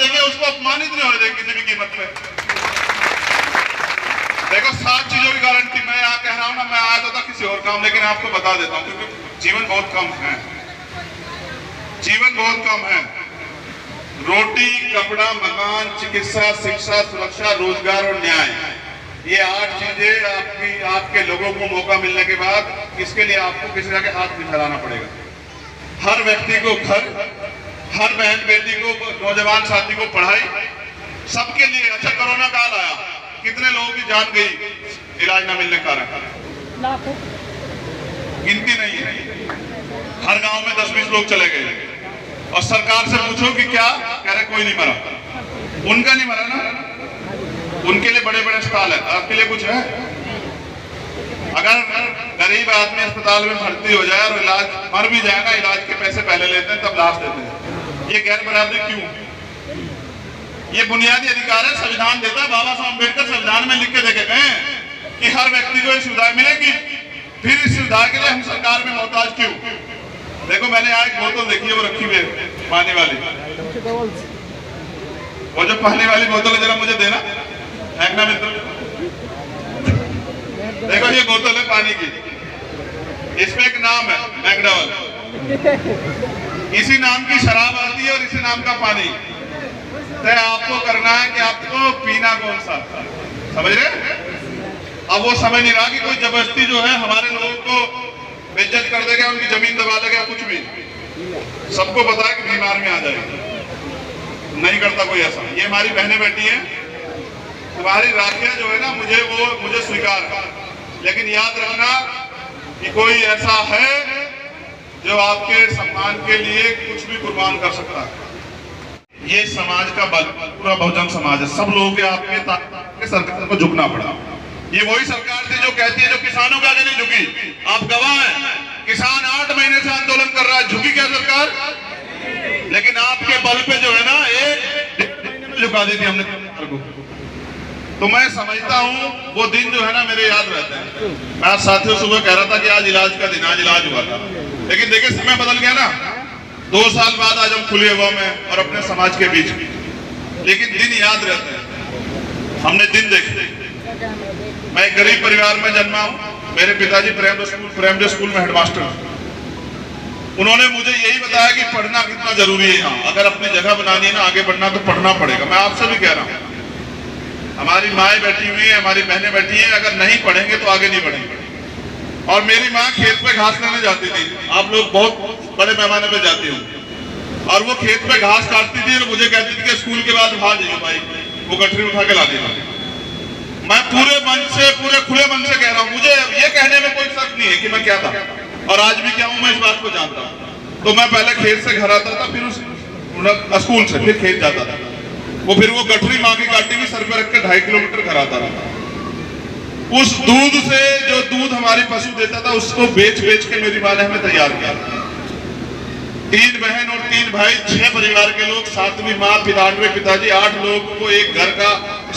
देंगे, उसको अपमानित नहीं होने देंगे किसी भी कीमत पे। देखो 7 चीजों की गारंटी मैं यहाँ कह रहा हूँ ना, मैं आया तो था किसी और काम, लेकिन आपको बता देता हूँ क्योंकि जीवन बहुत कम है, जीवन बहुत कम है। रोटी, कपड़ा, मकान, चिकित्सा, शिक्षा, सुरक्षा, रोजगार और न्याय, ये 8 चीजें आपके लोगों को मौका मिलने के बाद इसके लिए आपको किसी जगह हाथ नहीं फैलाना पड़ेगा। हर व्यक्ति को घर, हर बहन बेटी को, नौजवान साथी को पढ़ाई, सबके लिए। अच्छा कोरोना काल आया, कितने लोगों की जान गई इलाज ना मिलने के कारण, गिनती नहीं है। हर गांव में 10-20 लोग चले गए और सरकार से पूछो कि क्या, कह रहे कोई नहीं मरा। उनका नहीं मरा ना, उनके लिए बड़े बड़े अस्पताल है, आपके लिए कुछ है? अगर गरीब आदमी अस्पताल में भर्ती हो जाए और इलाज मर भी जाएगा, इलाज के पैसे पहले लेते हैं तब लाश देते हैं। ये गैर बराबरी क्यों? ये बुनियादी अधिकार है, संविधान देता है। बाबा साहब अम्बेडकर संविधान में लिख के देके गए कि हर व्यक्ति को ये सुविधा मिलेगी, फिर इस सुविधा के लिए हम सरकार में मोहताज क्यों? देखो मैंने आज बोतल देखी है, वो रखी हुई है पानी वाली, वो जो पानी वाली बोतल है, जरा मुझे देना, फेंकना मित्र। देखो ये बोतल है पानी की, इसमें एक नाम है मैकडॉवेल, इसी नाम की शराब आती है और इसी नाम का पानी। तो आपको करना है कि आपको पीना कौन सा, समझ रहे? अब वो समझ नहीं रहा कि कोई जबरदस्ती जो है हमारे लोगों को बेइज्जत कर देगा, उनकी जमीन दबा देगा, कुछ भी। सबको पता है कि बीमार में आ जाएगी, नहीं करता कोई ऐसा। ये हमारी बहनें बैठी हैं, तुम्हारी राखियां जो है ना, मुझे स्वीकार है, लेकिन याद रखना कि कोई ऐसा है जो आपके सम्मान के लिए कुछ भी कुर्बान कर सकता है। ये समाज का बल, पूरा बहुजन समाज है, सब लोगों के आपके सरकार को झुकना पड़ा। ये वही सरकार थी जो कहती है, जो किसानों के आगे नहीं झुकी। आप गवाह हैं, किसान 8 महीने से आंदोलन कर रहा है, झुकी क्या सरकार? लेकिन आपके बल पे जो है ना, 1-1.5 महीने में झुका दी थी हमने सरकार को। तो मैं समझता हूँ वो दिन जो है ना मेरे याद रहते हैं। मैं आज साथियों सुबह कह रहा था कि आज इलाज का दिन, आज इलाज हुआ था, लेकिन देखिए समय बदल गया ना। 2 साल बाद आज हम खुली हवा में और अपने समाज के बीच, लेकिन दिन याद रहते हैं, हमने दिन देखे। मैं एक गरीब परिवार में जन्मा हूँ, मेरे पिताजी प्रेमदेव स्कूल में हेडमास्टर। उन्होंने मुझे यही बताया कि पढ़ना कितना जरूरी है यहाँ, अगर अपनी जगह बनानी है ना, आगे बढ़ना तो पढ़ना पड़ेगा। मैं आपसे भी कह रहा हूँ, हमारी माएँ बैठी हुई है, हमारी बहनें बैठी हैं, अगर नहीं पढ़ेंगे तो आगे नहीं बढ़ेंगे। और मेरी माँ खेत पे घास लेने जाती थी, आप लोग बहुत बड़े पैमाने पे जाते हो, और वो खेत पे घास काटती थी और मुझे कहती थी कि स्कूल के बाद भाग जाइए भाई, वो गठरी उठा के ला देगा। मैं पूरे मन से, पूरे खुले मन से कह रहा हूँ, मुझे ये कहने में कोई शक नहीं है कि मैं क्या था और आज भी क्या हूँ, मैं इस बात को जानता हूँ। तो मैं पहले खेत से घर आता था, फिर उस स्कूल से फिर खेत जाता था, फिर वो गठरी माँ की काटी हुई सर पे रख के 2.5 किलोमीटर घर आता था। उस दूध से, जो दूध हमारी पशु देता था, उसको बेच के मेरी माँ ने हमें तैयार किया। 3 बहन और 3 भाई, 6 परिवार के लोग, 7वीं माँ, 8वें पिताजी, 8 लोगों को एक घर का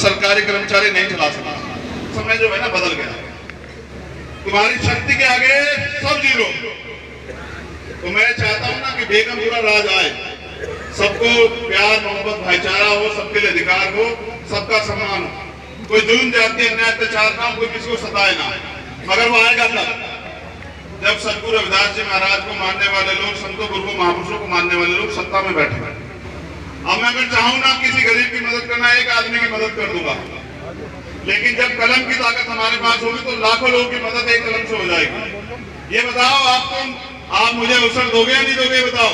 सरकारी कर्मचारी नहीं चला सकता। समय जो है ना बदल गया, तुम्हारी शक्ति के आगे सब जीरो। तो मैं चाहता हूं ना कि बेगमपुरा राज आए, सबको प्यार मोहब्बत भाईचारा हो, सबके लिए अधिकार हो, सबका सम्मान हो, कोई जुल्म जाति अन्याय अत्याचार ना हो, कोई किसी को सताए ना। मगर वो आएगा जब सतगुरु रविदास जी महाराज को मानने वाले लोग, संतों गुरुओं महापुरुषों को मानने वाले लोग सत्ता में बैठे। अब मैं अगर चाहूं ना किसी गरीब की मदद करना, एक आदमी की मदद कर दूंगा, लेकिन जब कलम की ताकत हमारे पास होगी तो लाखों लोगों की मदद एक कलम से हो जाएगी। ये बताओ आप मुझे अवसर दोगे या नहीं दोगे? बताओ,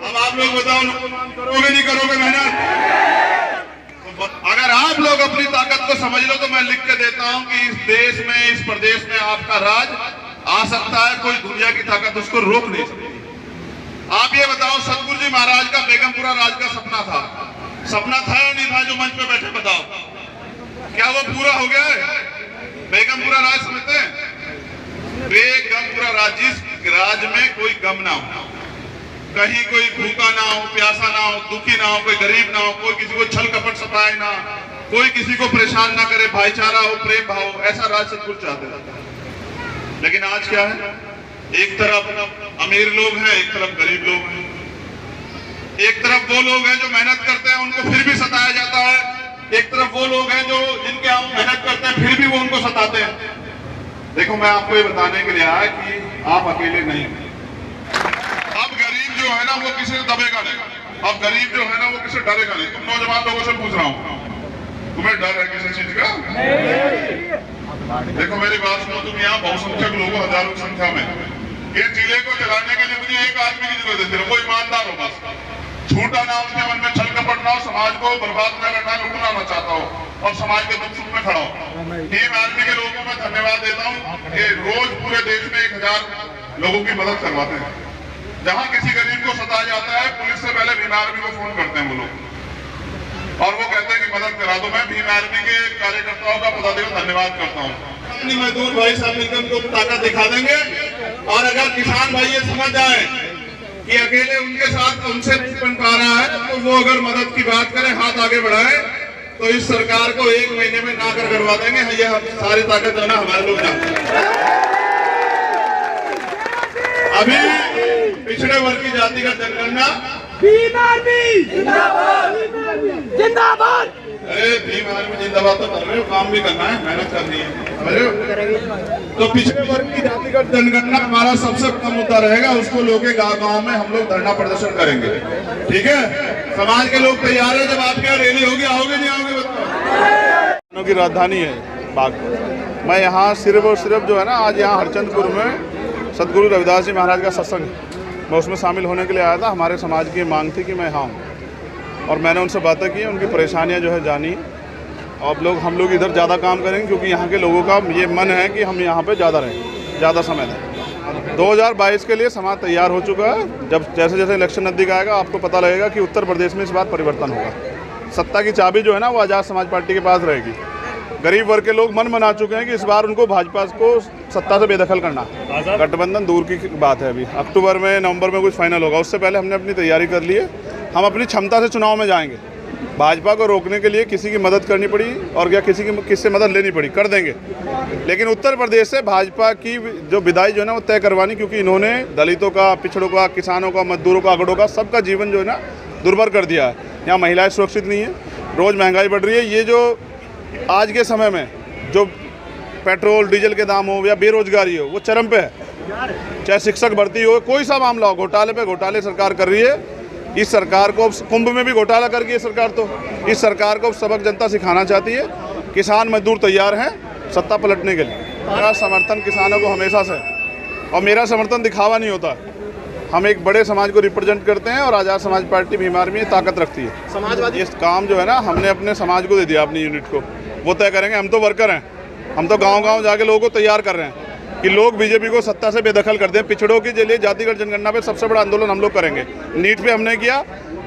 अब आप लोग बताओ, करोगे नहीं करोगे मेहनत? तो अगर आप लोग अपनी ताकत को समझ लो तो मैं लिख के देता हूं कि इस देश में, इस प्रदेश में आपका राज आ सकता है, कोई दुनिया की ताकत उसको रोक नहीं सकती। आप ये बताओ, सतगुरु जी महाराज का बेगमपुरा राज का सपना था या नहीं था? जो मंच पे बैठे बताओ, क्या वो पूरा हो गया है? बेगमपुरा राज समझते हैं? बेगमपुरा राज, जिस राज में कोई गम ना हो, कहीं कोई भूखा ना हो, प्यासा ना हो, दुखी ना हो, कोई गरीब ना हो, कोई किसी को छल कपट सताए ना, कोई किसी को परेशान ना करे, भाईचारा हो, प्रेम भाव, ऐसा राज सतगुरु चाहते थे। लेकिन आज क्या है? एक तरफ अमीर लोग हैं, एक तरफ गरीब लोग हैं, एक तरफ वो लोग हैं जो मेहनत करते हैं, उनको फिर भी सताया जाता है, एक तरफ वो लोग हैं जो जिनके यहाँ मेहनत करते हैं फिर भी वो उनको सताते हैं। देखो, मैं आपको ये बताने के लिए आया कि आप अकेले नहीं। अब गरीब जो है ना वो किसी से दबेगा नहीं, अब गरीब जो है ना वो किसी से डरेगा नहीं। तुम नौजवान लोगों से पूछ रहा हूँ, तुम्हें डर है किसी चीज का? देखो मेरी बात सुनो, तुम यहाँ बहुसंख्यक लोगों, हजारों की संख्या में, ये जिले को चलाने के लिए मुझे एक आदमी की जरूरत है, वो ईमानदार हो, बस झूठा ना उसके मन में छल कपट ना हो, समाज को बर्बाद न करना, लूटना ना चाहता हो और समाज के दुख सुख में खड़ा हो। टीम आर्मी के लोगों को धन्यवाद देता हूँ कि रोज पूरे देश में 1000 लोगों की मदद करवाते हैं। जहाँ किसी गरीब को सताया जाता है, पुलिस से पहले भीम आर्मी को फोन करते हैं वो लोग और वो कहते हैं कि मदद करा दो। मैं भीम आर्मी के कार्यकर्ताओं का पदाधिकारी धन्यवाद करता हूँ। अपनी मजदूर भाई साहब मिलकर उनको ताकत दिखा देंगे और अगर किसान भाई ये समझ जाए कि अकेले उनके साथ उनसे नहीं बन पा रहा है, तो वो अगर मदद की बात करें, हाथ आगे बढ़ाए, तो इस सरकार को 1 महीने में ना करवा देंगे। ये सारी ताकत जो है ना हमारे लोग जानते हैं। अभी पिछड़े वर्ग की जाति का जनगणना भीम आर्मी जिंदाबाद। अरे भीम आर्मी जिंदाबाद तो कर रहे हो, काम भी करना है, मेहनत करनी है, समझ रहे हो? तो पिछड़े वर्ग की जाति का जनगणना हमारा सबसे बड़ा मुद्दा रहेगा। उसको लेके गाँव में हम लोग धरना प्रदर्शन करेंगे, ठीक है? समाज के लोग तैयार है? जब आपके यहाँ रैली होगी, आओगे नहीं आओगे बताओ? की राजधानी है बागपत। मैं यहाँ सिर्फ और सिर्फ जो है ना, आज यहाँ हरचंदपुर में सदगुरु रविदास जी महाराज का सत्संग, मैं उसमें शामिल होने के लिए आया था। हमारे समाज की मांग थी कि मैं यहाँ हूँ और मैंने उनसे बातें की, उनकी परेशानियाँ जो है जानी। और हम लोग इधर ज़्यादा काम करेंगे क्योंकि यहाँ के लोगों का ये मन है कि हम यहाँ पे ज़्यादा रहें, ज़्यादा समय दें। 2022 के लिए समाज तैयार हो चुका है। जब जैसे जैसे इलेक्शन नज़दीक आएगा, आपको पता लगेगा कि उत्तर प्रदेश में इस बार परिवर्तन होगा। सत्ता की चाबी जो है ना वो आज़ाद समाज पार्टी के पास रहेगी। गरीब वर्ग के लोग मन बना चुके हैं कि इस बार उनको भाजपा को सत्ता से बेदखल करना। गठबंधन दूर की बात है, अभी अक्टूबर में नवंबर में कुछ फाइनल होगा, उससे पहले हमने अपनी तैयारी कर ली है। हम अपनी क्षमता से चुनाव में जाएंगे। भाजपा को रोकने के लिए किसी की मदद करनी पड़ी और या किससे मदद लेनी पड़ी, कर देंगे। लेकिन उत्तर प्रदेश से भाजपा की जो विदाई जो है ना वो तय करवानी, क्योंकि इन्होंने दलितों का, पिछड़ों का, किसानों का, मजदूरों का, अगड़ों का, सबका जीवन जो है ना दुर्भर कर दिया है। यहाँ महिलाएं सुरक्षित नहीं है, रोज़ महंगाई बढ़ रही है। ये जो आज के समय में जो पेट्रोल डीजल के दाम हो या बेरोजगारी हो, वो चरम पे है। चाहे शिक्षक भर्ती हो, कोई सा मामला हो, घोटाले पे घोटाले सरकार कर रही है। इस सरकार को कुंभ में भी घोटाला कर गई सरकार, तो इस सरकार को सबक जनता सिखाना चाहती है। किसान मजदूर तैयार हैं सत्ता पलटने के लिए। मेरा समर्थन किसानों को हमेशा से, और मेरा समर्थन दिखावा नहीं होता। हम एक बड़े समाज को रिप्रेजेंट करते हैं और आज़ाद समाज पार्टी भीम आर्मी ताकत रखती है। समाजवादी इस काम जो है ना हमने अपने समाज को दे दिया, अपनी यूनिट को, वो तय करेंगे। हम तो वर्कर हैं, हम तो गांव-गांव जाके लोगों को तैयार कर रहे हैं कि लोग बीजेपी को सत्ता से बेदखल कर दें। पिछड़ों के लिए जातिगत जनगणना पे सबसे बड़ा आंदोलन हम लोग करेंगे। नीट पे हमने किया,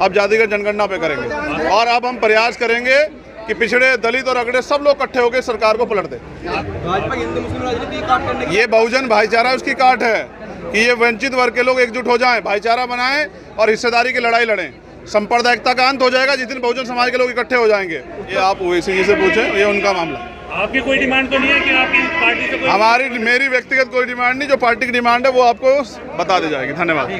अब जातिगत जनगणना पे करेंगे। और अब हम प्रयास करेंगे कि पिछड़े, दलित और अगड़े सब लोग इकट्ठे होकर सरकार को पलट दें। भाजपा हिंदू मुस्लिम राजनीति काट करने की, ये बहुजन भाईचारा उसकी काट है कि ये वंचित वर्ग के लोग एकजुट हो जाएं, भाईचारा बनाएं और हिस्सेदारी की लड़ाई लड़ें। सांप्रदायिकता का अंत हो जाएगा जिस दिन बहुजन समाज के लोग इकट्ठे हो जाएंगे। ये आप ओवैसी जी से पूछें, ये उनका मामला है। आपकी कोई डिमांड तो नहीं है कि आपकी पार्टी से कोई? मेरी व्यक्तिगत कोई डिमांड नहीं, जो पार्टी की डिमांड है वो आपको बता दी जाएगी। धन्यवाद।